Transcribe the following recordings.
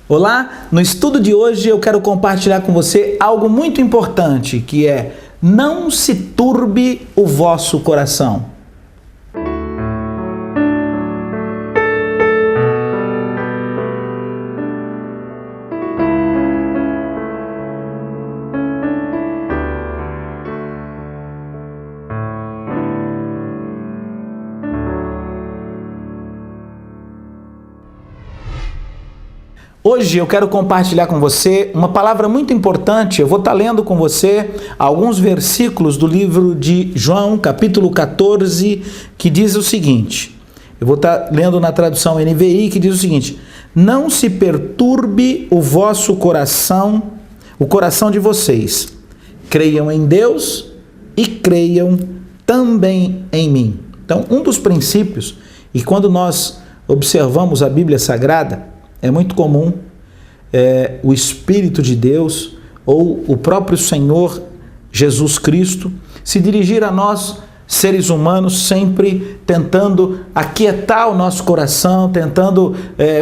Olá, no estudo de hoje eu quero compartilhar com você algo muito importante, que é: não se turbe o vosso coração. Hoje eu quero compartilhar com você uma palavra muito importante. Eu vou estar lendo com você alguns versículos do livro de João, capítulo 14, que diz o seguinte. Eu vou estar lendo na tradução NVI, que diz o seguinte: não se perturbe o vosso coração, o coração de vocês. Creiam em Deus e creiam também em mim. Então, um dos princípios, e quando nós observamos a Bíblia Sagrada, é muito comum o Espírito de Deus ou o próprio Senhor Jesus Cristo se dirigir a nós, seres humanos, sempre tentando aquietar o nosso coração, tentando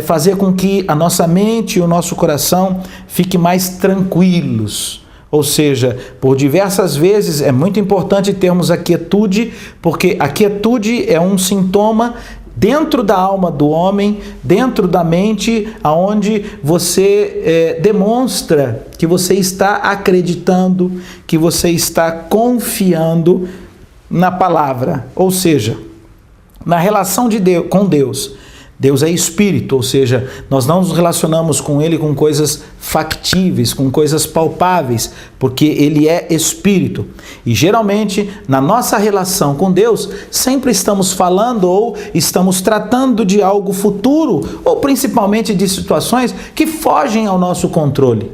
fazer com que a nossa mente e o nosso coração fiquem mais tranquilos. Ou seja, por diversas vezes é muito importante termos a quietude, porque a quietude é um sintoma dentro da alma do homem, dentro da mente, aonde você demonstra que você está acreditando, que você está confiando na palavra, ou seja, na relação de Deus, com Deus. Deus é espírito, ou seja, nós não nos relacionamos com Ele com coisas factíveis, com coisas palpáveis, porque Ele é espírito. E geralmente, na nossa relação com Deus, sempre estamos falando ou estamos tratando de algo futuro, ou principalmente de situações que fogem ao nosso controle.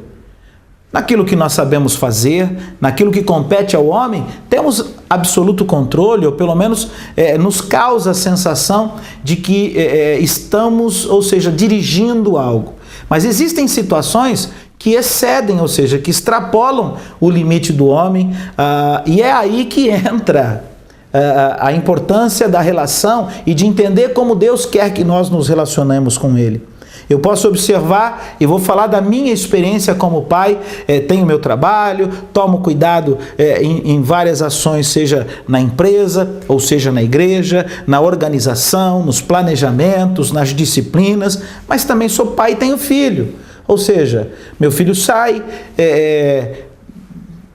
Naquilo que nós sabemos fazer, naquilo que compete ao homem, temos absoluto controle, ou pelo menos nos causa a sensação de que estamos, ou seja, dirigindo algo. Mas existem situações que excedem, ou seja, que extrapolam o limite do homem, e é aí que entra a importância da relação e de entender como Deus quer que nós nos relacionemos com Ele. Eu posso observar e vou falar da minha experiência como pai, tenho meu trabalho, tomo cuidado em várias ações, seja na empresa, ou seja na igreja, na organização, nos planejamentos, nas disciplinas, mas também sou pai e tenho filho. Ou seja, meu filho sai,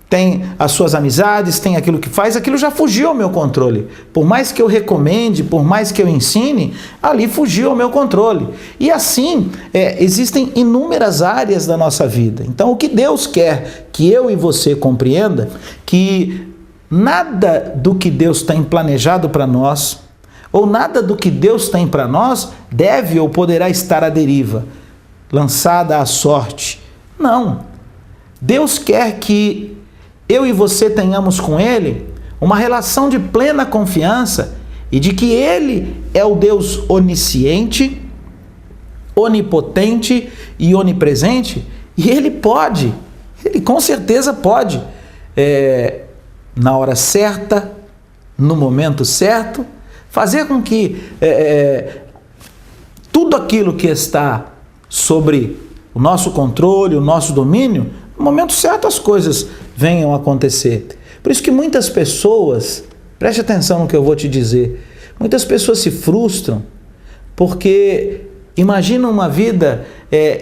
tem as suas amizades, tem aquilo que faz, aquilo já fugiu ao meu controle. Por mais que eu recomende, por mais que eu ensine, ali fugiu ao meu controle. E assim, existem inúmeras áreas da nossa vida. Então, o que Deus quer que eu e você compreenda, que nada do que Deus tem planejado para nós, ou nada do que Deus tem para nós, deve ou poderá estar à deriva, lançada à sorte. Não. Deus quer que eu e você tenhamos com Ele uma relação de plena confiança e de que Ele é o Deus onisciente, onipotente e onipresente, e Ele pode, Ele com certeza pode, na hora certa, no momento certo, fazer com que tudo aquilo que está sobre o nosso controle, o nosso domínio, no momento certo as coisas venham a acontecer. Por isso que muitas pessoas, preste atenção no que eu vou te dizer, muitas pessoas se frustram porque imaginam uma vida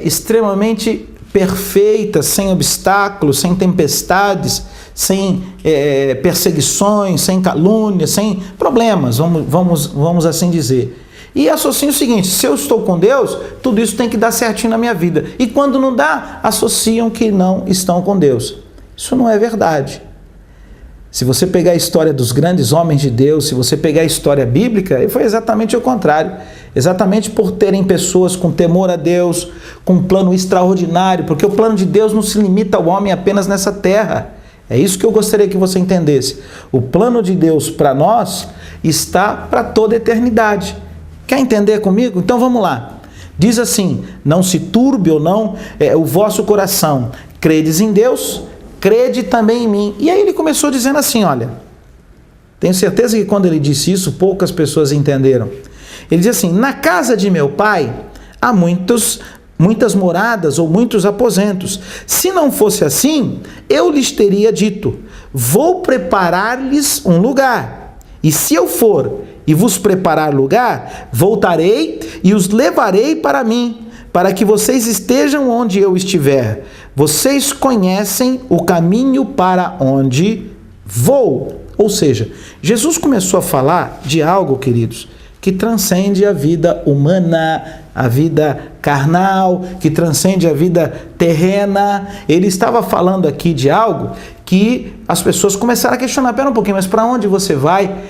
extremamente perfeita, sem obstáculos, sem tempestades, sem perseguições, sem calúnias, sem problemas, vamos assim dizer. E associam o seguinte: se eu estou com Deus, tudo isso tem que dar certinho na minha vida. E quando não dá, associam que não estão com Deus. Isso não é verdade. Se você pegar a história dos grandes homens de Deus, se você pegar a história bíblica, foi exatamente o contrário. Exatamente por terem pessoas com temor a Deus, com um plano extraordinário, porque o plano de Deus não se limita ao homem apenas nessa terra. É isso que eu gostaria que você entendesse. O plano de Deus para nós está para toda a eternidade. Quer entender comigo? Então vamos lá. Diz assim: não se turbe ou não o vosso coração. Credes em Deus, crede também em mim. E aí ele começou dizendo assim, olha, tenho certeza que quando ele disse isso, poucas pessoas entenderam. Ele diz assim: na casa de meu pai há muitas muitas moradas ou muitos aposentos. Se não fosse assim, eu lhes teria dito: vou preparar-lhes um lugar. E se eu for e vos preparar lugar, voltarei e os levarei para mim, para que vocês estejam onde eu estiver. Vocês conhecem o caminho para onde vou. Ou seja, Jesus começou a falar de algo, queridos, que transcende a vida humana, a vida carnal, que transcende a vida terrena. Ele estava falando aqui de algo que as pessoas começaram a questionar: pera um pouquinho, mas para onde você vai?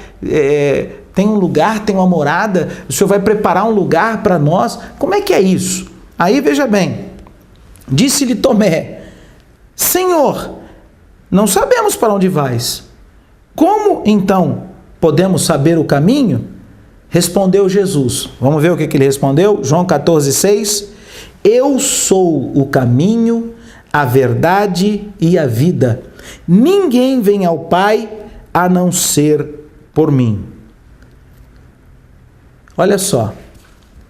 Tem um lugar, tem uma morada? O Senhor vai preparar um lugar para nós? Como é que é isso? Aí veja bem, disse-lhe Tomé: Senhor, não sabemos para onde vais. Como então podemos saber o caminho? Respondeu Jesus. Vamos ver o que ele respondeu? João 14,6. Eu sou o caminho, a verdade e a vida. Ninguém vem ao Pai a não ser por mim. Olha só,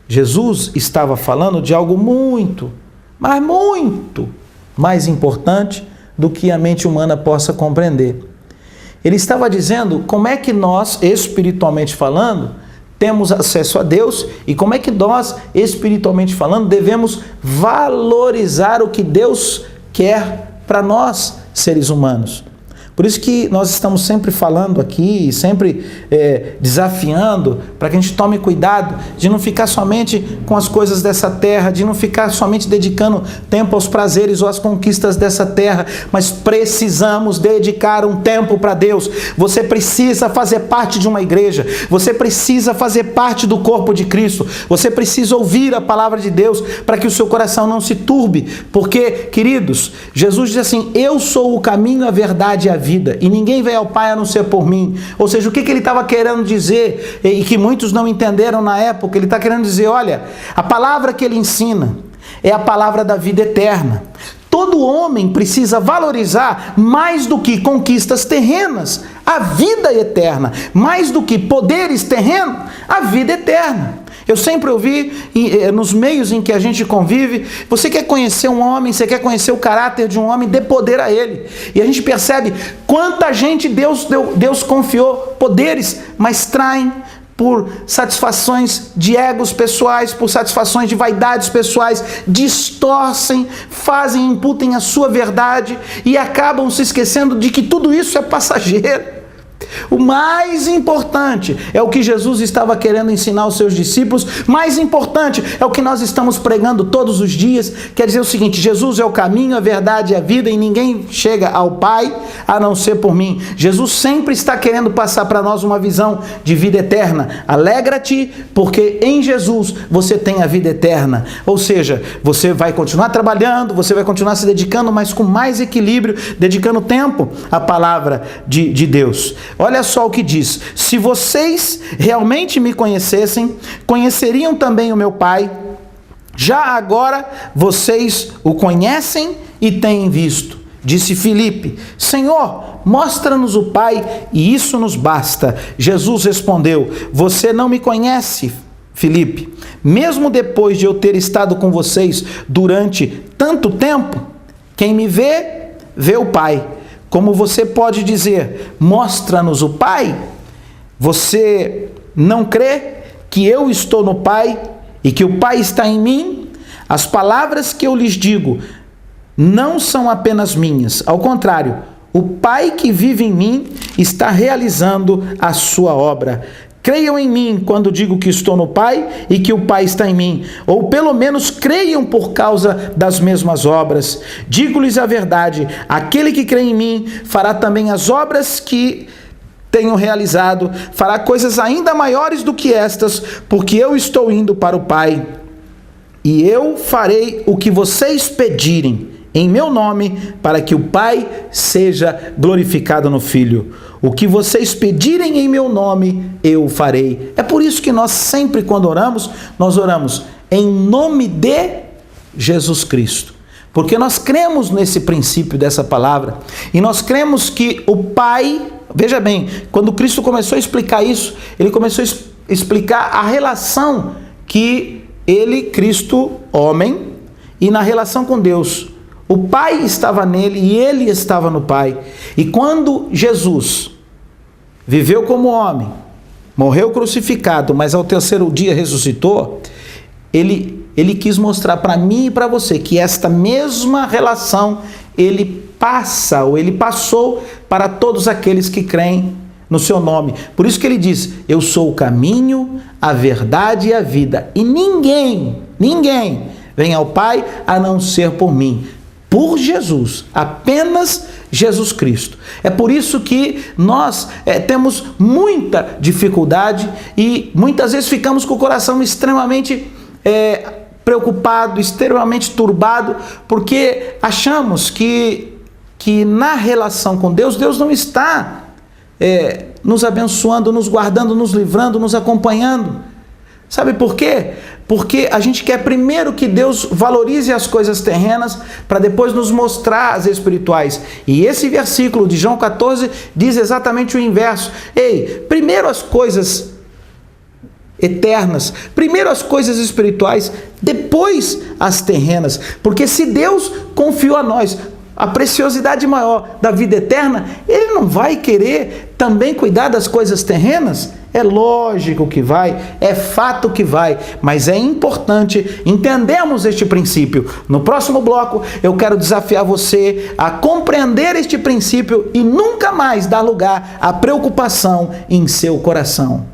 Jesus estava falando de algo muito, mas muito mais importante do que a mente humana possa compreender. Ele estava dizendo como é que nós, espiritualmente falando, temos acesso a Deus e como é que nós, espiritualmente falando, devemos valorizar o que Deus quer para nós, seres humanos. Por isso que nós estamos sempre falando aqui, sempre desafiando para que a gente tome cuidado de não ficar somente com as coisas dessa terra, de não ficar somente dedicando tempo aos prazeres ou às conquistas dessa terra, mas precisamos dedicar um tempo para Deus. Você precisa fazer parte de uma igreja, você precisa fazer parte do corpo de Cristo, você precisa ouvir a palavra de Deus para que o seu coração não se turbe, porque, queridos, Jesus diz assim: eu sou o caminho, a verdade e a vida, e ninguém vem ao Pai a não ser por mim. Ou seja, o que ele estava querendo dizer, e que muitos não entenderam na época, ele está querendo dizer: olha, a palavra que ele ensina é a palavra da vida eterna. Todo homem precisa valorizar mais do que conquistas terrenas, a vida eterna, mais do que poderes terrenos, a vida eterna. Eu sempre ouvi, nos meios em que a gente convive, você quer conhecer um homem, você quer conhecer o caráter de um homem, dê poder a ele. E a gente percebe quanta gente Deus confiou poderes, mas traem por satisfações de egos pessoais, por satisfações de vaidades pessoais, distorcem, fazem, imputem a sua verdade e acabam se esquecendo de que tudo isso é passageiro. O mais importante é o que Jesus estava querendo ensinar aos seus discípulos, mais importante é o que nós estamos pregando todos os dias, quer dizer o seguinte: Jesus é o caminho, a verdade e a vida, e ninguém chega ao Pai a não ser por mim. Jesus sempre está querendo passar para nós uma visão de vida eterna. Alegra-te, porque em Jesus você tem a vida eterna. Ou seja, você vai continuar trabalhando, você vai continuar se dedicando, mas com mais equilíbrio, dedicando tempo à palavra de Deus. Olha só o que diz: se vocês realmente me conhecessem, conheceriam também o meu Pai. Já agora vocês o conhecem e têm visto. Disse Filipe: Senhor, mostra-nos o Pai e isso nos basta. Jesus respondeu: você não me conhece, Filipe, mesmo depois de eu ter estado com vocês durante tanto tempo? Quem me vê, vê o Pai. Como você pode dizer: mostra-nos o Pai? Você não crê que eu estou no Pai e que o Pai está em mim? As palavras que eu lhes digo não são apenas minhas. Ao contrário, o Pai que vive em mim está realizando a sua obra. Creiam em mim quando digo que estou no Pai e que o Pai está em mim, ou pelo menos creiam por causa das mesmas obras. Digo-lhes a verdade: aquele que crê em mim fará também as obras que tenho realizado, fará coisas ainda maiores do que estas, porque eu estou indo para o Pai. E eu farei o que vocês pedirem em meu nome, para que o Pai seja glorificado no Filho. O que vocês pedirem em meu nome, eu farei. É por isso que nós sempre, quando oramos, nós oramos em nome de Jesus Cristo. Porque nós cremos nesse princípio dessa palavra. E nós cremos que o Pai, veja bem, quando Cristo começou a explicar isso, ele começou a explicar a relação que ele, Cristo, homem, e na relação com Deus. O Pai estava nele e ele estava no Pai. E quando Jesus viveu como homem, morreu crucificado, mas ao terceiro dia ressuscitou, ele quis mostrar para mim e para você que esta mesma relação ele passou para todos aqueles que creem no seu nome. Por isso que ele diz: eu sou o caminho, a verdade e a vida, e ninguém vem ao Pai a não ser por mim. Por Jesus, apenas Jesus Cristo. É por isso que nós temos muita dificuldade e muitas vezes ficamos com o coração extremamente preocupado, extremamente turbado, porque achamos que na relação com Deus, Deus não está nos abençoando, nos guardando, nos livrando, nos acompanhando. Sabe por quê? Porque a gente quer primeiro que Deus valorize as coisas terrenas para depois nos mostrar as espirituais. E esse versículo de João 14 diz exatamente o inverso. Ei, primeiro as coisas eternas, primeiro as coisas espirituais, depois as terrenas. Porque se Deus confiou a nós a preciosidade maior da vida eterna, Ele não vai querer também cuidar das coisas terrenas? É lógico que vai, é fato que vai, mas é importante entendermos este princípio. No próximo bloco, eu quero desafiar você a compreender este princípio e nunca mais dar lugar à preocupação em seu coração.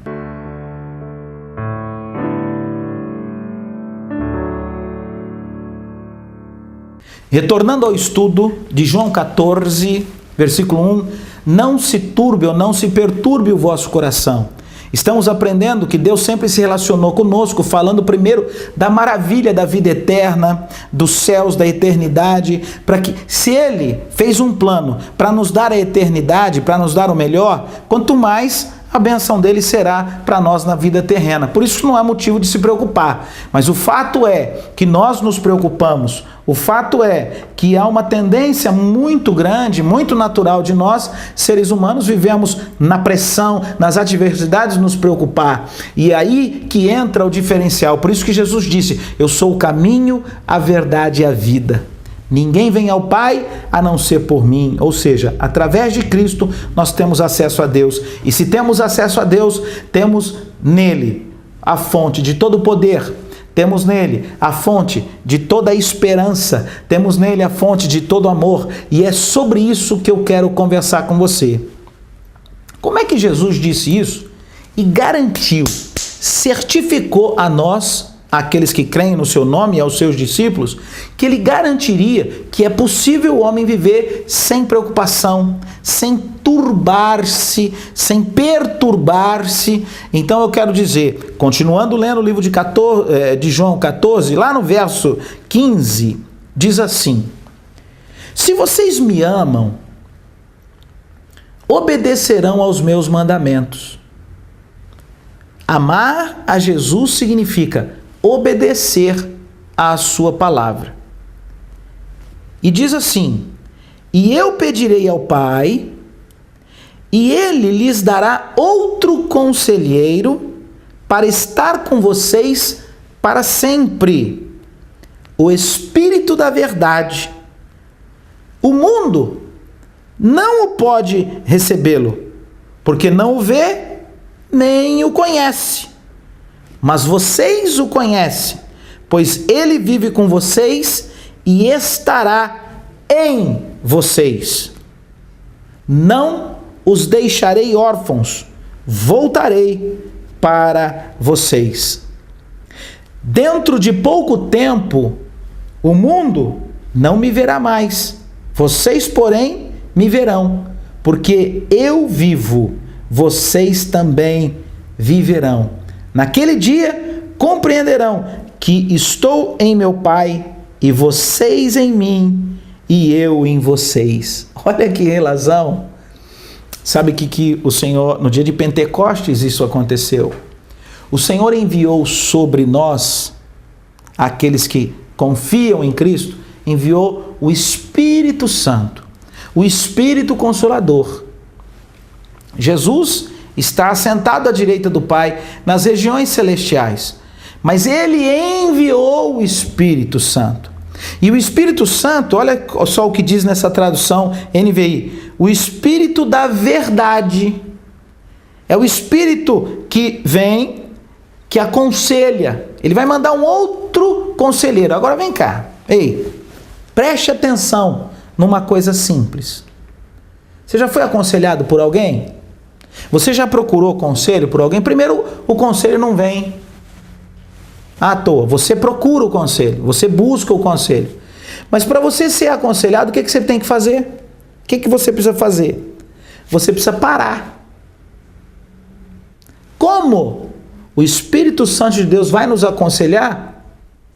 Retornando ao estudo de João 14, versículo 1, não se turbe ou não se perturbe o vosso coração. Estamos aprendendo que Deus sempre se relacionou conosco, falando primeiro da maravilha da vida eterna, dos céus, da eternidade, para que, se Ele fez um plano para nos dar a eternidade, para nos dar o melhor, quanto mais a bênção dele será para nós na vida terrena. Por isso não há motivo de se preocupar. Mas o fato é que nós nos preocupamos. O fato é que há uma tendência muito grande, muito natural de nós, seres humanos, vivemos na pressão, nas adversidades, nos preocupar. E aí que entra o diferencial. Por isso que Jesus disse: eu sou o caminho, a verdade e a vida. Ninguém vem ao Pai a não ser por mim. Ou seja, através de Cristo nós temos acesso a Deus. E se temos acesso a Deus, temos nele a fonte de todo poder. Temos nele a fonte de toda a esperança. Temos nele a fonte de todo amor. E é sobre isso que eu quero conversar com você. Como é que Jesus disse isso? E garantiu, certificou a nós, aqueles que creem no seu nome e aos seus discípulos, que ele garantiria que é possível o homem viver sem preocupação, sem turbar-se, sem perturbar-se. Então eu quero dizer, continuando lendo o livro de João 14, lá no verso 15, diz assim: se vocês me amam, obedecerão aos meus mandamentos. Amar a Jesus significa obedecer à sua palavra. E diz assim: e eu pedirei ao Pai, e ele lhes dará outro conselheiro para estar com vocês para sempre, o Espírito da verdade. O mundo não o pode recebê-lo, porque não o vê nem o conhece. Mas vocês o conhecem, pois ele vive com vocês e estará em vocês. Não os deixarei órfãos, voltarei para vocês. Dentro de pouco tempo, o mundo não me verá mais. Vocês, porém, me verão, porque eu vivo, vocês também viverão. Naquele dia compreenderão que estou em meu Pai e vocês em mim e eu em vocês. Olha que relação. Sabe que o Senhor, no dia de Pentecostes, isso aconteceu. O Senhor enviou sobre nós, aqueles que confiam em Cristo, enviou o Espírito Santo, o Espírito Consolador. Jesus está assentado à direita do Pai nas regiões celestiais, mas ele enviou o Espírito Santo. E o Espírito Santo, olha só o que diz nessa tradução NVI, o Espírito da verdade, é o Espírito que vem, que aconselha. Ele vai mandar um outro conselheiro. Agora vem cá, ei, preste atenção numa coisa simples. Você já foi aconselhado por alguém? Você já procurou conselho por alguém? Primeiro, o conselho não vem à toa. Você procura o conselho, você busca o conselho. Mas para você ser aconselhado, o que você tem que fazer? O que você precisa fazer? Você precisa parar. Como o Espírito Santo de Deus vai nos aconselhar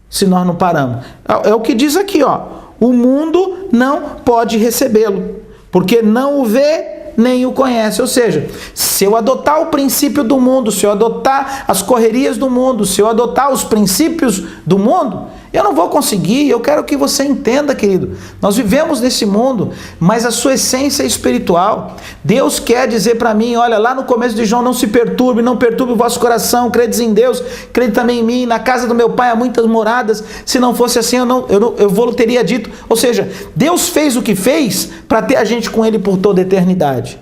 se nós não paramos? É o que diz aqui, ó. O mundo não pode recebê-lo, porque não o vê nem o conhece. Ou seja, se eu adotar o princípio do mundo, se eu adotar as correrias do mundo, se eu adotar os princípios do mundo, eu não vou conseguir. Eu quero que você entenda, querido, nós vivemos nesse mundo, mas a sua essência é espiritual. Deus quer dizer para mim, olha, lá no começo de João, não se perturbe, não perturbe o vosso coração, credes em Deus, crede também em mim, na casa do meu pai há muitas moradas, se não fosse assim eu teria dito. Ou seja, Deus fez o que fez para ter a gente com Ele por toda a eternidade.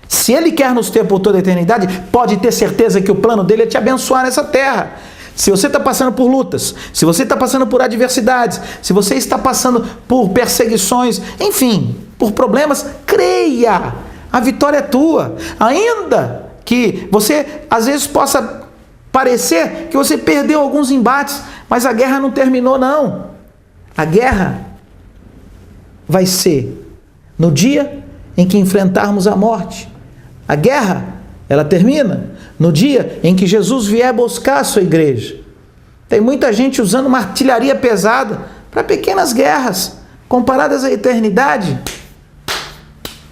Se Ele quer nos ter por toda a eternidade, pode ter certeza que o plano dele é te abençoar nessa terra. Se você está passando por lutas, se você está passando por adversidades, se você está passando por perseguições, enfim, por problemas, creia, a vitória é tua. Ainda que você às vezes possa parecer que você perdeu alguns embates, mas a guerra não terminou não. A guerra vai ser no dia em que enfrentarmos a morte. A guerra, ela termina no dia em que Jesus vier buscar a sua igreja. Tem muita gente usando uma artilharia pesada para pequenas guerras, comparadas à eternidade.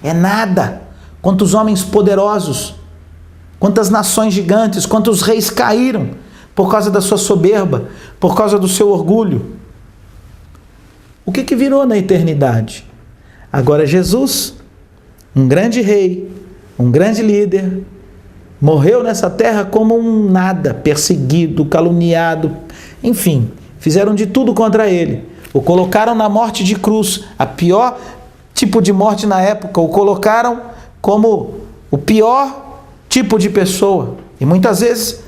É nada. Quantos homens poderosos, quantas nações gigantes, quantos reis caíram por causa da sua soberba, por causa do seu orgulho. O que virou na eternidade? Agora Jesus, um grande rei, um grande líder, morreu nessa terra como um nada, perseguido, caluniado, enfim, fizeram de tudo contra ele. O colocaram na morte de cruz, a pior tipo de morte na época, o colocaram como o pior tipo de pessoa. E muitas vezes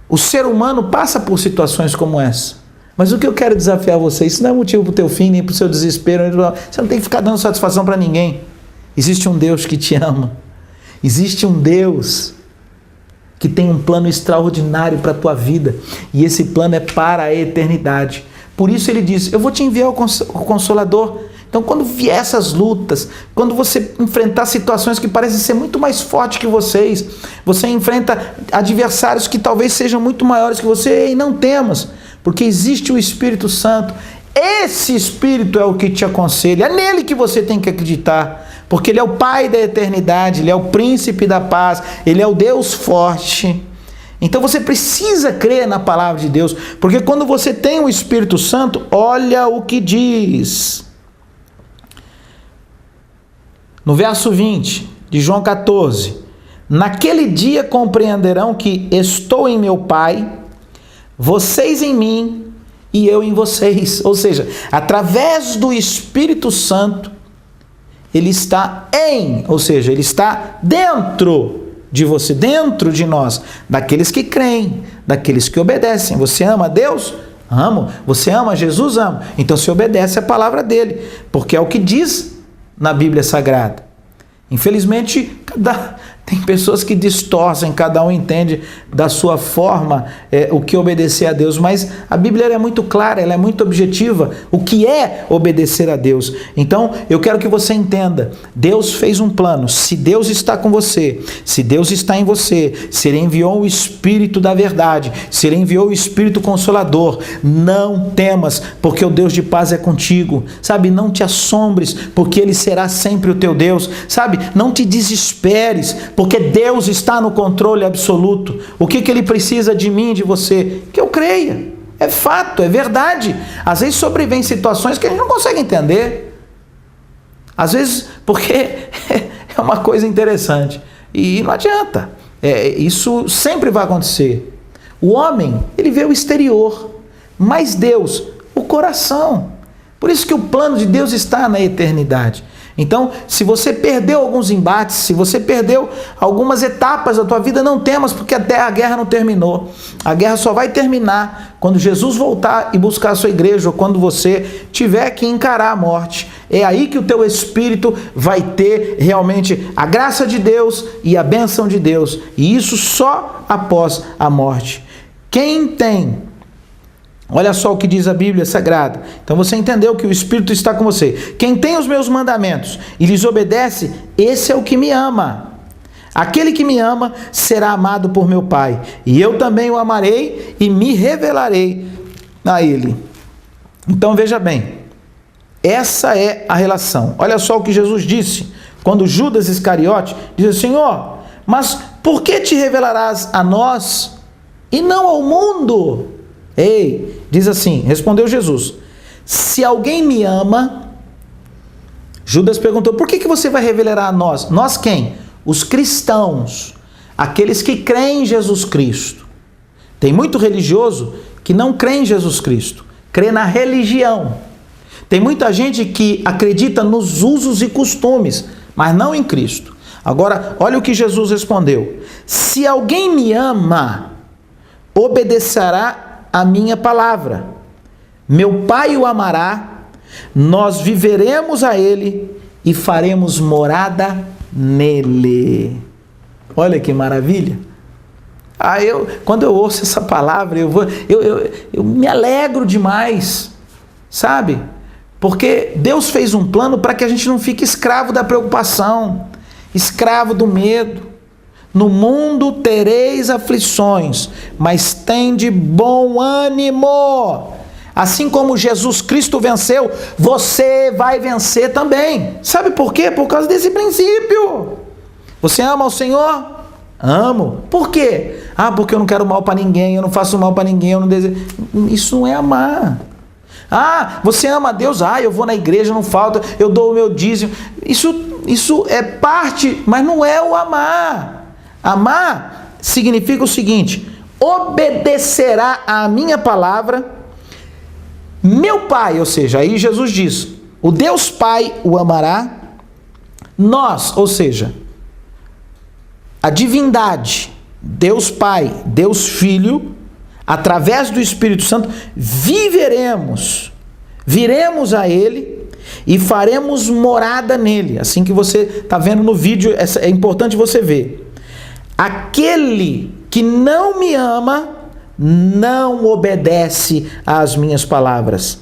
o ser humano passa por situações como essa. Mas o que eu quero desafiar você, isso não é motivo para o teu fim, nem para o seu desespero, você não tem que ficar dando satisfação para ninguém. Existe um Deus que te ama. Existe um Deus que tem um plano extraordinário para a tua vida. E esse plano é para a eternidade. Por isso ele diz, eu vou te enviar o Consolador. Então quando vier essas lutas, quando você enfrentar situações que parecem ser muito mais fortes que vocês, você enfrenta adversários que talvez sejam muito maiores que você, e não temas, porque existe o Espírito Santo. Esse Espírito é o que te aconselha, é nele que você tem que acreditar, porque ele é o Pai da eternidade, ele é o Príncipe da paz, ele é o Deus forte. Então você precisa crer na palavra de Deus, porque quando você tem o Espírito Santo, olha o que diz. No verso 20 de João 14, naquele dia compreenderão que estou em meu Pai, vocês em mim e eu em vocês. Ou seja, através do Espírito Santo, ele está ou seja, ele está dentro de você, dentro de nós, daqueles que creem, daqueles que obedecem. Você ama a Deus? Amo. Você ama Jesus? Amo. Então você obedece a palavra dele, porque é o que diz na Bíblia Sagrada. Infelizmente, tem pessoas que distorcem, cada um entende da sua forma o que obedecer a Deus, mas a Bíblia é muito clara, ela é muito objetiva, o que é obedecer a Deus. Então, eu quero que você entenda, Deus fez um plano, se Deus está com você, se Deus está em você, se Ele enviou o Espírito da verdade, se Ele enviou o Espírito Consolador, não temas, porque o Deus de paz é contigo, sabe? Não te assombres, porque Ele será sempre o teu Deus, sabe? Não te desesperes, porque Deus está no controle absoluto. O que Ele precisa de mim, de você? Que eu creia. É fato, é verdade. Às vezes sobrevêm situações que a gente não consegue entender. Às vezes, porque é uma coisa interessante. E não adianta. Isso sempre vai acontecer. O homem, ele vê o exterior. Mas Deus, coração. Por isso que o plano de Deus está na eternidade. Então, se você perdeu alguns embates, se você perdeu algumas etapas da tua vida, não temas, porque até a guerra não terminou. A guerra só vai terminar quando Jesus voltar e buscar a sua igreja, ou quando você tiver que encarar a morte. É aí que o teu espírito vai ter realmente a graça de Deus e a bênção de Deus. E isso só após a morte. Quem tem... Olha só o que diz a Bíblia Sagrada. Então você entendeu que o Espírito está com você. Quem tem os meus mandamentos e lhes obedece, esse é o que me ama. Aquele que me ama será amado por meu Pai. E eu também o amarei e me revelarei a ele. Então veja bem. Essa é a relação. Olha só o que Jesus disse. Quando Judas Iscariote diz: Senhor, mas por que te revelarás a nós e não ao mundo? Ei, diz assim, respondeu Jesus: se alguém me ama... Judas perguntou: por que você vai revelar a nós? Nós quem? Os cristãos, aqueles que creem em Jesus Cristo. Tem muito religioso que não crê em Jesus Cristo, crê na religião. Tem muita gente que acredita nos usos e costumes, mas não em Cristo. Agora, olha o que Jesus respondeu: se alguém me ama, obedecerá a minha palavra. Meu Pai o amará, nós viveremos a ele e faremos morada nele. Olha que maravilha. Quando eu ouço essa palavra, eu me alegro demais, sabe? Porque Deus fez um plano para que a gente não fique escravo da preocupação, escravo do medo. No mundo tereis aflições, mas tende bom ânimo. Assim como Jesus Cristo venceu, você vai vencer também. Sabe por quê? Por causa desse princípio. Você ama o Senhor? Amo. Por quê? Porque eu não quero mal para ninguém, eu não faço mal para ninguém, eu não desejo. Isso não é amar. Você ama a Deus? Eu vou na igreja, não falta, eu dou o meu dízimo. Isso é parte, mas não é o amar. Amar significa o seguinte: obedecerá à minha palavra, meu Pai, ou seja, aí Jesus diz, o Deus Pai o amará, nós, ou seja, a divindade, Deus Pai, Deus Filho, através do Espírito Santo, viremos a Ele e faremos morada nele. Assim que você está vendo no vídeo, é importante você ver. Aquele que não me ama, não obedece às minhas palavras.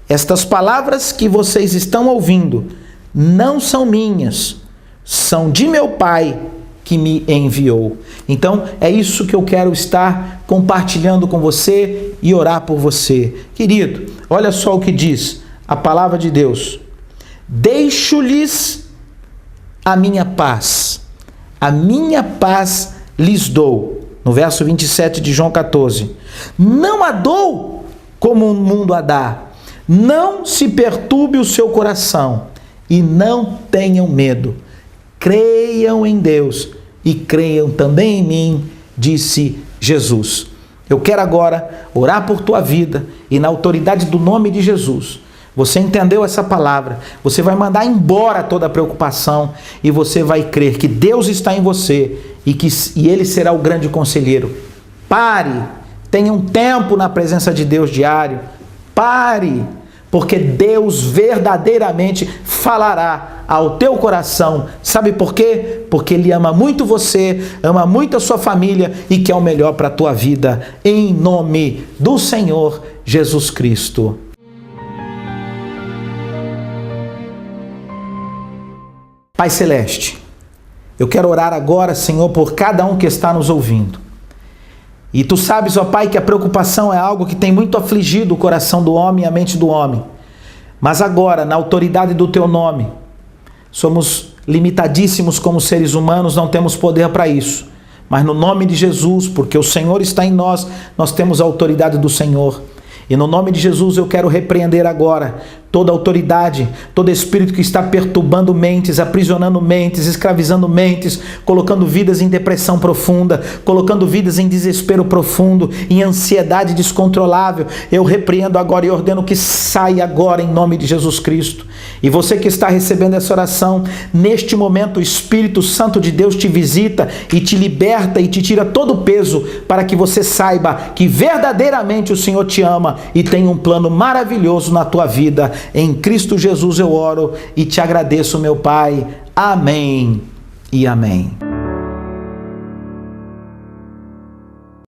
Estas palavras que vocês estão ouvindo não são minhas, são de meu Pai que me enviou. Então é isso que eu quero estar compartilhando com você e orar por você. Querido, olha só o que diz a palavra de Deus: deixo-lhes a minha paz lhes dou. No verso 27 de João 14. Não a dou como o mundo a dá. Não se perturbe o seu coração e não tenham medo. Creiam em Deus e creiam também em mim, disse Jesus. Eu quero agora orar por tua vida e na autoridade do nome de Jesus. Você entendeu essa palavra? Você vai mandar embora toda a preocupação e você vai crer que Deus está em você e Ele será o grande conselheiro. Pare, tenha um tempo na presença de Deus diário. Pare, porque Deus verdadeiramente falará ao teu coração. Sabe por quê? Porque Ele ama muito você, ama muito a sua família e quer o melhor para a tua vida. Em nome do Senhor Jesus Cristo. Pai Celeste, eu quero orar agora, Senhor, por cada um que está nos ouvindo. E Tu sabes, ó Pai, que a preocupação é algo que tem muito afligido o coração do homem e a mente do homem. Mas agora, na autoridade do Teu nome, somos limitadíssimos como seres humanos, não temos poder para isso. Mas no nome de Jesus, porque o Senhor está em nós, nós temos a autoridade do Senhor. E no nome de Jesus eu quero repreender agora toda autoridade, todo espírito que está perturbando mentes, aprisionando mentes, escravizando mentes, colocando vidas em depressão profunda, colocando vidas em desespero profundo, em ansiedade descontrolável, eu repreendo agora e ordeno que saia agora em nome de Jesus Cristo. E você que está recebendo essa oração, neste momento o Espírito Santo de Deus te visita e te liberta e te tira todo o peso para que você saiba que verdadeiramente o Senhor te ama e tem um plano maravilhoso na tua vida. Em Cristo Jesus eu oro e te agradeço, meu Pai. Amém e amém.